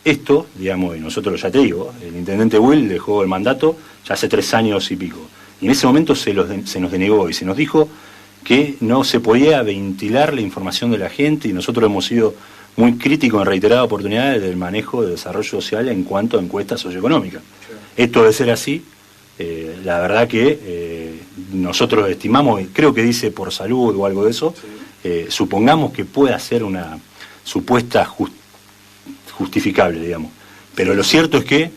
esto, digamos, y nosotros ya te digo, el intendente Will dejó el mandato ya hace 3 años y pico, y en ese momento se nos denegó y se nos dijo que no se podía ventilar la información de la gente, y nosotros hemos sido muy críticos en reiteradas oportunidades del manejo de desarrollo social en cuanto a encuestas socioeconómicas. Esto de ser así, la verdad que nosotros estimamos, creo que dice por salud o algo de eso, supongamos que pueda ser una supuesta justificable, digamos. Pero lo cierto es que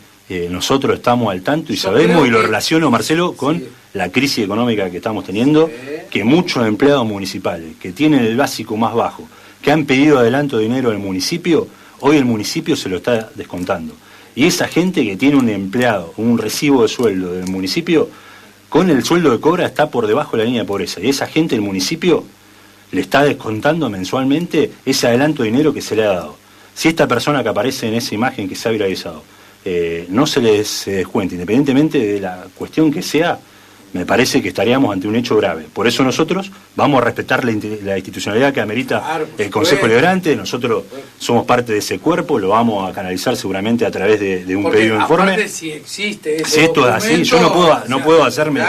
nosotros estamos al tanto y sabemos, y lo relaciono, Marcelo, con la crisis económica que estamos teniendo, que muchos empleados municipales que tienen el básico más bajo, que han pedido adelanto de dinero al municipio, hoy el municipio se lo está descontando. Y esa gente que tiene un empleado, un recibo de sueldo del municipio, con el sueldo que cobra está por debajo de la línea de pobreza. Y esa gente, el municipio, le está descontando mensualmente ese adelanto de dinero que se le ha dado. Si esta persona que aparece en esa imagen que se ha viralizado no se les descuenta, independientemente de la cuestión que sea, me parece que estaríamos ante un hecho grave. Por eso nosotros vamos a respetar la institucionalidad que amerita el Consejo Deliberante. Nosotros somos parte de ese cuerpo, lo vamos a canalizar seguramente a través de un pedido de informe. Si existe ese si esto es así, yo no puedo hacerme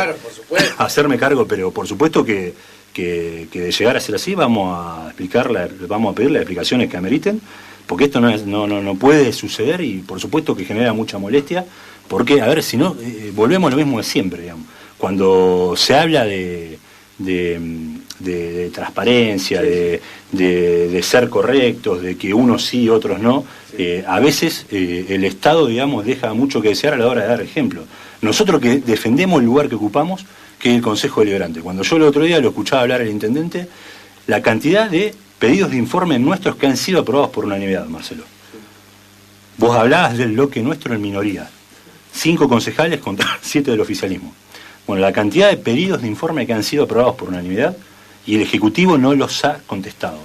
cargo, pero por supuesto que de llegar a ser así vamos a pedir las explicaciones que ameriten, porque esto no puede suceder, y por supuesto que genera mucha molestia, porque, a ver, si no, volvemos a lo mismo de siempre, digamos. Cuando se habla de transparencia, de ser correctos, de que unos sí y otros no, a veces el Estado, digamos, deja mucho que desear a la hora de dar ejemplo. Nosotros que defendemos el lugar que ocupamos, que es el Consejo Deliberante. Cuando yo el otro día lo escuchaba hablar el intendente, la cantidad de pedidos de informes nuestros que han sido aprobados por unanimidad, Marcelo. Vos hablabas del bloque nuestro en minoría. 5 concejales contra 7 del oficialismo. Bueno, la cantidad de pedidos de informe que han sido aprobados por unanimidad y el Ejecutivo no los ha contestado.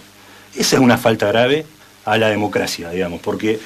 Esa es una falta grave a la democracia, digamos, porque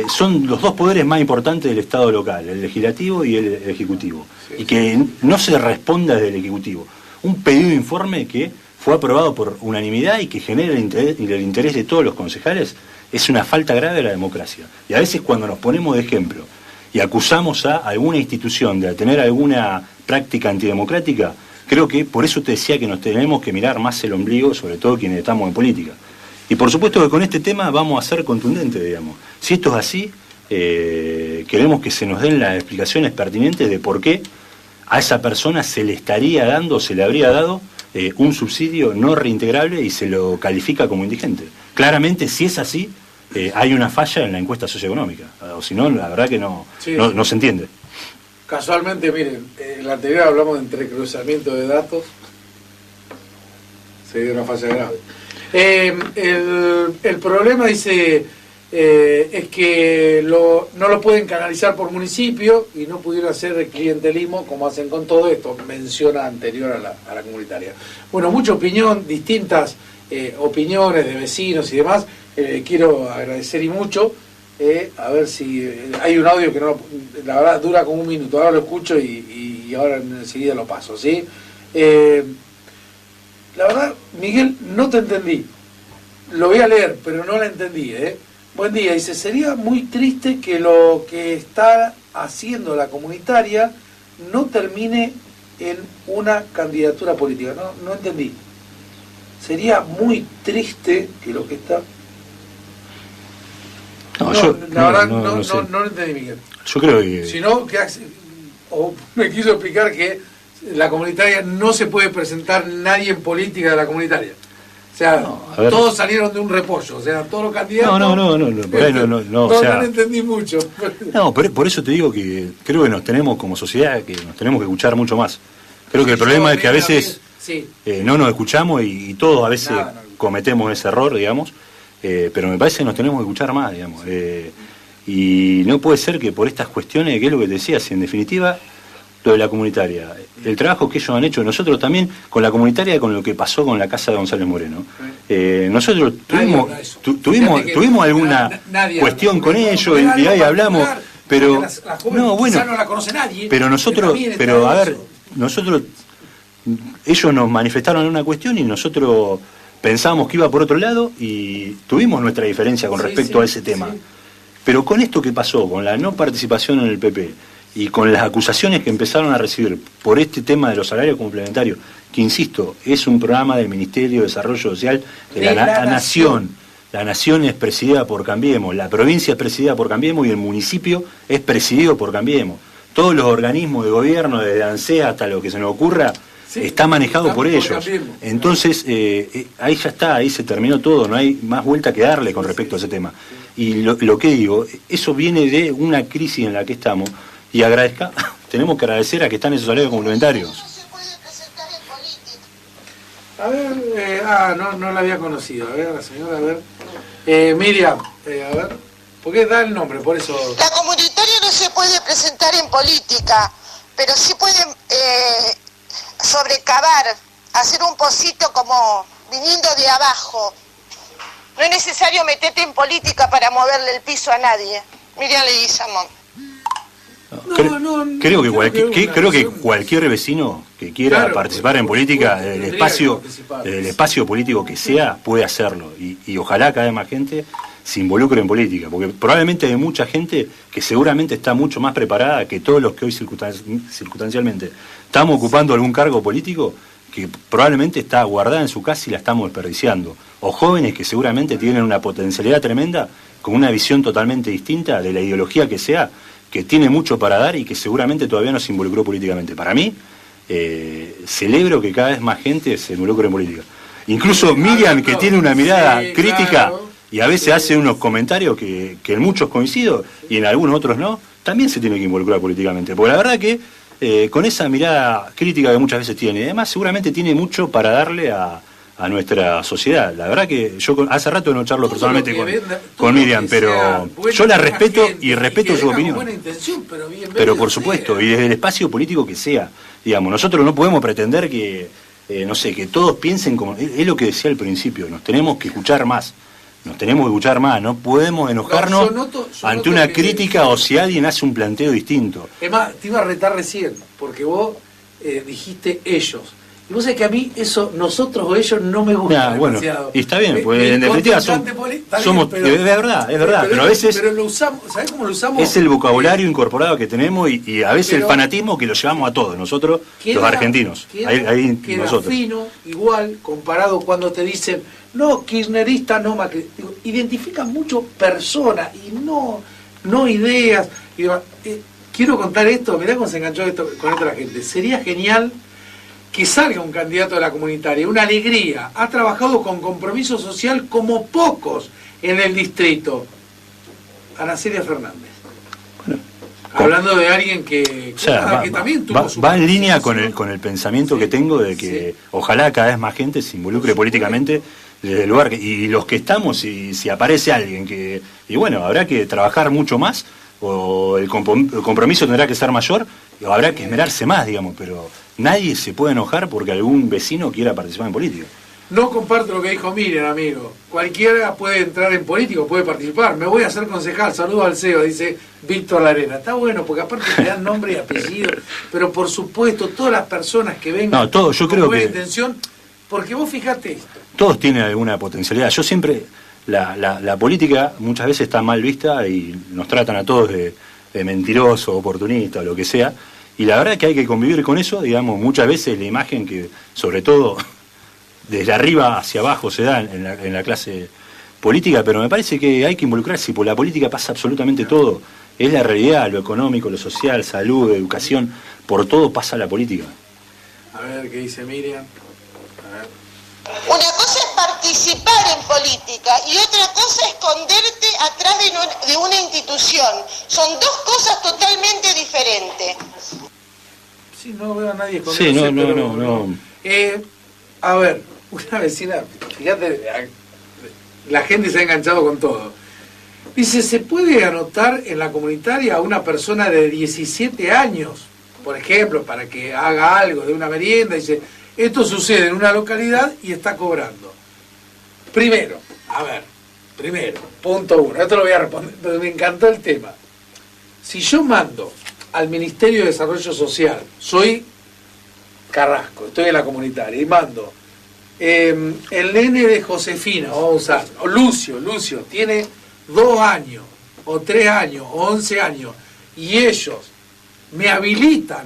son los 2 poderes más importantes del Estado local, el legislativo y el ejecutivo, y que no se responda desde el Ejecutivo. Un pedido de informe que fue aprobado por unanimidad y que genera el interés de todos los concejales es una falta grave de la democracia. Y a veces cuando nos ponemos de ejemplo y acusamos a alguna institución de tener alguna práctica antidemocrática, creo que por eso te decía que nos tenemos que mirar más el ombligo, sobre todo quienes estamos en política. Y por supuesto que con este tema vamos a ser contundentes, digamos. Si esto es así, queremos que se nos den las explicaciones pertinentes de por qué a esa persona se le estaría dando, se le habría dado un subsidio no reintegrable y se lo califica como indigente. Claramente, si es así, hay una falla en la encuesta socioeconómica, o si no, la verdad que no se entiende. Casualmente, miren, en la anterior hablamos de entrecruzamiento de datos, se dio una falla grave. El problema, dice, es que no lo pueden canalizar por municipio y no pudieron hacer clientelismo como hacen con todo esto, menciona anterior a la comunitaria. Bueno, mucha opinión, distintas opiniones de vecinos y demás. Quiero agradecer y mucho. A ver si hay un audio que no, la verdad dura como un minuto, ahora lo escucho y ahora enseguida lo paso, ¿sí? La verdad, Miguel, no te entendí. Lo voy a leer, pero no la entendí, Buen día, dice, sería muy triste que lo que está haciendo la comunitaria no termine en una candidatura política. No entendí. Sería muy triste que lo que está... No, la verdad no lo entendí, Miguel. Yo creo que... Si no, o me quiso explicar que la comunitaria no se puede presentar nadie en política de la comunitaria. O sea, todos salieron de un repollo, o sea, todos los candidatos... por ahí no, o sea, no entendí mucho. No, por eso te digo que creo que nos tenemos como sociedad, que nos tenemos que escuchar mucho más. Creo que el problema es que a veces no nos escuchamos y todos a veces cometemos ese error, digamos, pero me parece que nos tenemos que escuchar más, digamos. Y no puede ser que por estas cuestiones, que es lo que te decía, si en definitiva... Lo de la comunitaria, el trabajo que ellos han hecho, nosotros también con la comunitaria, con lo que pasó con la casa de González Moreno, nosotros tuvimos alguna cuestión con ellos y ahí hablamos, pero no la conoce nadie, pero nosotros, ellos nos manifestaron una cuestión y nosotros pensábamos que iba por otro lado y tuvimos nuestra diferencia con respecto a ese tema, pero con esto que pasó, con la no participación en el PP, y con las acusaciones que empezaron a recibir por este tema de los salarios complementarios, que insisto, es un programa del Ministerio de Desarrollo Social de la Nación. La Nación es presidida por Cambiemos, la provincia es presidida por Cambiemos y el municipio es presidido por Cambiemos. Todos los organismos de gobierno, desde ANSEA hasta lo que se nos ocurra, está manejado por ellos. Entonces, ahí ya está, ahí se terminó todo, no hay más vuelta que darle con respecto a ese tema. Y lo que digo, eso viene de una crisis en la que estamos. Y tenemos que agradecer a que están esos salarios complementarios. No se puede presentar en política. A ver, no la había conocido. A ver, la señora, a ver. Miriam, a ver, ¿por qué da el nombre? Por eso... La comunitaria no se puede presentar en política, pero sí pueden sobrecavar, hacer un pocito como viniendo de abajo. No es necesario meterte en política para moverle el piso a nadie. Miriam Leguizamón. Creo que cualquier vecino que quiera participar en política, el espacio político que sea, puede hacerlo. Y ojalá cada vez más gente se involucre en política, porque probablemente hay mucha gente que seguramente está mucho más preparada que todos los que hoy circunstancialmente estamos ocupando algún cargo político, que probablemente está guardada en su casa y la estamos desperdiciando. O jóvenes que seguramente tienen una potencialidad tremenda, con una visión totalmente distinta de la ideología que sea, que tiene mucho para dar y que seguramente todavía no se involucró políticamente. Para mí, celebro que cada vez más gente se involucre en política. Incluso Miriam, que tiene una mirada crítica y a veces hace unos comentarios que en muchos coincido y en algunos otros no, también se tiene que involucrar políticamente. Porque la verdad que con esa mirada crítica que muchas veces tiene, además seguramente tiene mucho para darle a nuestra sociedad. La verdad que yo hace rato no charlo personalmente con Miriam, pero yo la respeto y respeto su opinión. Pero por supuesto, y desde el espacio político que sea, digamos, nosotros no podemos pretender que, no sé, que todos piensen como... Es lo que decía al principio, nos tenemos que escuchar más, no podemos enojarnos ante una crítica o si alguien hace un planteo distinto. Es más, te iba a retar recién, porque vos dijiste ellos. Y vos sabés que a mí eso, nosotros o ellos, no me gusta demasiado. Y está bien, pues en definitiva somos, pero, es verdad, pero a veces pero lo usamos, ¿sabés cómo lo usamos? Es el vocabulario incorporado que tenemos y a veces el fanatismo que lo llevamos a todos, nosotros los argentinos. Ahí queda nosotros. Fino, igual, comparado cuando te dicen, no, kirchnerista, no, identifican mucho personas y no ideas. Quiero contar esto, mirá cómo se enganchó con esto la gente. Sería genial que salga un candidato de la comunitaria, una alegría. Ha trabajado con compromiso social como pocos en el distrito. Ana Celia Fernández. Bueno, hablando de alguien que también tuvo va en línea con el pensamiento que tengo de que ojalá cada vez más gente se involucre políticamente desde el lugar y los que estamos, y si aparece alguien que, y bueno, habrá que trabajar mucho más, o el compromiso tendrá que ser mayor, o habrá que esmerarse más, digamos, pero nadie se puede enojar porque algún vecino quiera participar en política. No comparto lo que dijo Miriam, amigo. Cualquiera puede entrar en político, puede participar. Me voy a hacer concejal, saludos al CEO, dice Víctor Larena. Está bueno, porque aparte te dan nombre y apellido, pero por supuesto, todas las personas que vengan yo creo buena que intención, porque vos fijate esto. Todos tienen alguna potencialidad. Yo siempre, la política muchas veces está mal vista y nos tratan a todos de mentiroso, oportunista, o lo que sea, y la verdad es que hay que convivir con eso, digamos, muchas veces la imagen que, sobre todo, desde arriba hacia abajo se da en la clase política, pero me parece que hay que involucrarse, porque la política pasa absolutamente todo. Es la realidad, lo económico, lo social, salud, educación, por todo pasa la política. A ver qué dice Miriam. Una cosa es participar en política y otra cosa es esconderte atrás de una institución. Son dos cosas totalmente diferentes. Sí, no veo a nadie escondiéndose. Sí, no. A ver, una vecina, fíjate, la gente se ha enganchado con todo. Dice, ¿se puede anotar en la comunitaria a una persona de 17 años, por ejemplo, para que haga algo de una merienda? Dice, esto sucede en una localidad y está cobrando. Primero, punto uno, esto lo voy a responder, pero me encantó el tema. Si yo mando al Ministerio de Desarrollo Social, soy Carrasco, estoy en la comunitaria, y mando el nene de Josefina, vamos a usar, o Lucio, tiene 2 años, o 3 años, o 11 años, y ellos me habilitan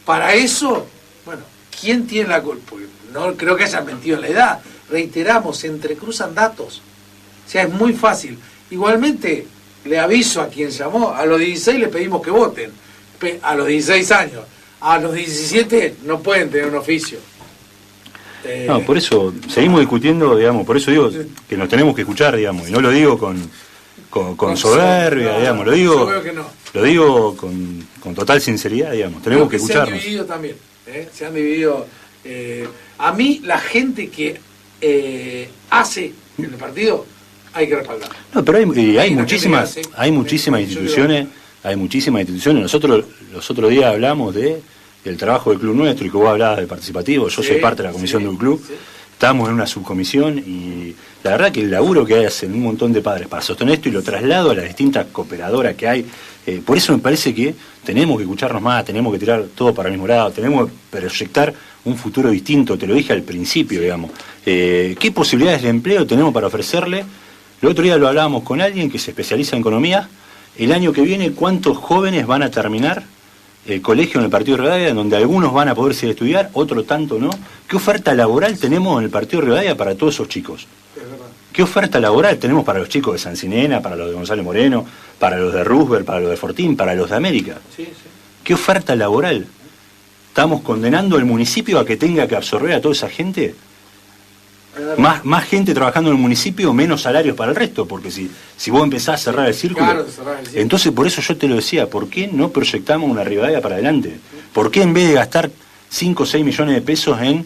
para eso, bueno, ¿quién tiene la culpa? No creo que hayan mentido en la edad. Reiteramos, se entrecruzan datos. O sea, es muy fácil. Igualmente, le aviso a quien llamó, a los 16 le pedimos que voten, a los 16 años. A los 17 no pueden tener un oficio. No, por eso seguimos discutiendo, digamos, por eso digo que nos tenemos que escuchar, digamos, y no lo digo con soberbia, digamos, lo digo, yo veo que no. Lo digo con total sinceridad, digamos, tenemos que escucharnos. Se han dividido también, se han dividido. A mí, la gente que hace en el partido, hay que respaldar. No, pero hay muchísimas instituciones, nosotros los otros días hablamos del trabajo del club nuestro, y que vos hablabas de participativo, yo soy parte de la comisión del club, estamos en una subcomisión, y la verdad que el laburo que hacen un montón de padres para sostener esto, y lo traslado a las distintas cooperadoras que hay, por eso me parece que tenemos que escucharnos más, tenemos que tirar todo para el mismo lado, tenemos que proyectar un futuro distinto, te lo dije al principio, digamos. ¿Qué posibilidades de empleo tenemos para ofrecerle? El otro día lo hablábamos con alguien que se especializa en economía. El año que viene, ¿cuántos jóvenes van a terminar el colegio en el Partido de Rivadavia, donde algunos van a poder seguir estudiar, otros tanto no? ¿Qué oferta laboral tenemos en el Partido de Rivadavia para todos esos chicos? ¿Qué oferta laboral tenemos para los chicos de Sancinena, para los de González Moreno, para los de Roosevelt, para los de Fortín, para los de América? ¿Qué oferta laboral? ¿Estamos condenando al municipio a que tenga que absorber a toda esa gente? Más gente trabajando en el municipio, menos salarios para el resto, porque si vos empezás a cerrar el círculo, entonces por eso yo te lo decía, ¿por qué no proyectamos una Rivadavia para adelante? ¿Por qué en vez de gastar 5 o 6 millones de pesos en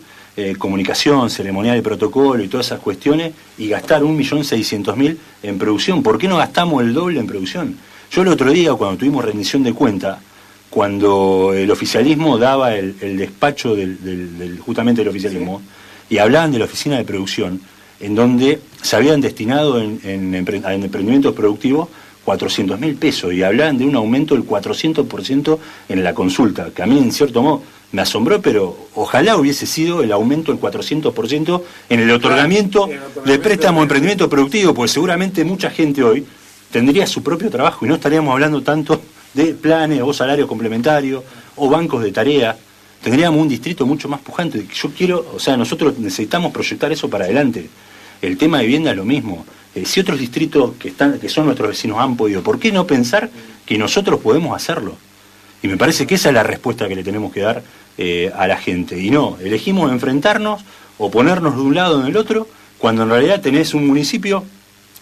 comunicación, ceremonial y protocolo y todas esas cuestiones, y gastar 1.600.000 en producción? ¿Por qué no gastamos el doble en producción? Yo el otro día, cuando tuvimos rendición de cuenta, cuando el oficialismo daba el despacho justamente del oficialismo, y hablaban de la oficina de producción, en donde se habían destinado en emprendimientos productivos 400.000 pesos, y hablaban de un aumento del 400% en la consulta, que a mí en cierto modo me asombró, pero ojalá hubiese sido el aumento del 400% en el otorgamiento de préstamo de emprendimiento productivo, porque seguramente mucha gente hoy tendría su propio trabajo y no estaríamos hablando tanto de planes o salarios complementarios o bancos de tarea. Tendríamos un distrito mucho más pujante. Nosotros necesitamos proyectar eso para adelante. El tema de vivienda es lo mismo. Si otros distritos que son nuestros vecinos han podido, ¿por qué no pensar que nosotros podemos hacerlo? Y me parece que esa es la respuesta que le tenemos que dar a la gente. Y no, elegimos enfrentarnos o ponernos de un lado o en el otro, cuando en realidad tenés un municipio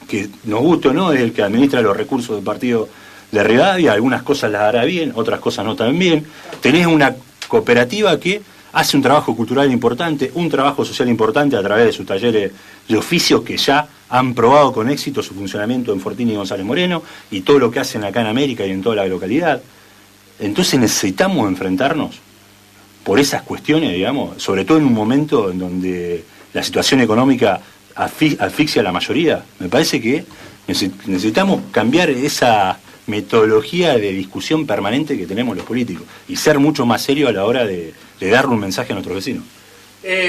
que, nos guste o no, es el que administra los recursos del partido de Rivadavia, algunas cosas las hará bien, otras cosas no tan bien. Tenés una cooperativa que hace un trabajo cultural importante, un trabajo social importante a través de sus talleres de oficios que ya han probado con éxito su funcionamiento en Fortín y González Moreno y todo lo que hacen acá en América y en toda la localidad. Entonces necesitamos enfrentarnos por esas cuestiones, digamos, sobre todo en un momento en donde la situación económica asfixia a la mayoría. Me parece que necesitamos cambiar esa metodología de discusión permanente que tenemos los políticos y ser mucho más serios a la hora de darle un mensaje a nuestros vecinos.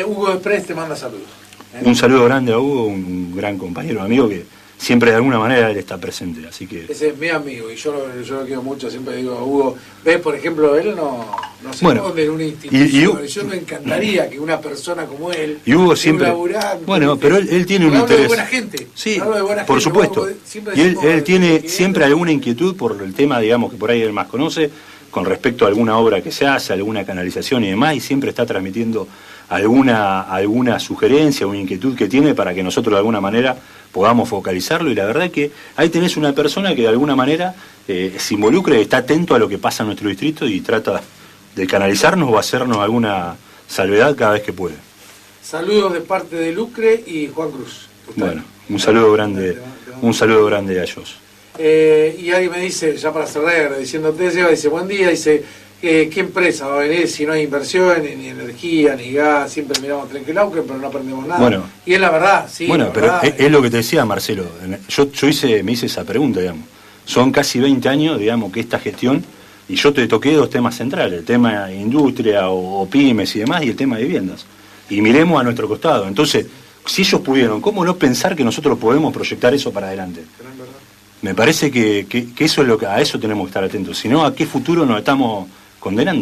Hugo Desprez te manda saludos. Un saludo grande a Hugo, un gran compañero, amigo que siempre de alguna manera él está presente, así que... Ese es mi amigo y yo lo quiero mucho, siempre digo a Hugo, ves, por ejemplo, él no se esconde en una institución, yo me encantaría que una persona como él, y Hugo siempre, bueno, pero él tiene un interés... de buena gente, sí, por supuesto, y él tiene siempre alguna inquietud por el tema, digamos, que por ahí él más conoce, con respecto a alguna obra que se hace, alguna canalización y demás, y siempre está transmitiendo alguna sugerencia o inquietud que tiene para que nosotros de alguna manera podamos focalizarlo, y la verdad que ahí tenés una persona que de alguna manera se involucra y está atento a lo que pasa en nuestro distrito y trata de canalizarnos o hacernos alguna salvedad cada vez que puede. Saludos de parte de Lucre y Juan Cruz. Bueno, un saludo grande a ellos. Y alguien me dice, ya para cerrar, agradeciéndote, dice, buen día, dice, ¿qué empresa va a venir si no hay inversiones, ni energía, ni gas? Siempre miramos Trenquelauquen, pero no aprendemos nada. Bueno, y es la verdad, sí. Bueno, pero es lo que te decía, Marcelo. Yo me hice esa pregunta, digamos. Son casi 20 años, digamos, que esta gestión, y yo te toqué dos temas centrales, el tema de industria o pymes y demás, y el tema de viviendas. Y miremos a nuestro costado. Entonces, si ellos pudieron, ¿cómo no pensar que nosotros podemos proyectar eso para adelante? Me parece que eso es a eso tenemos que estar atentos, si no, ¿a qué futuro nos estamos condenando?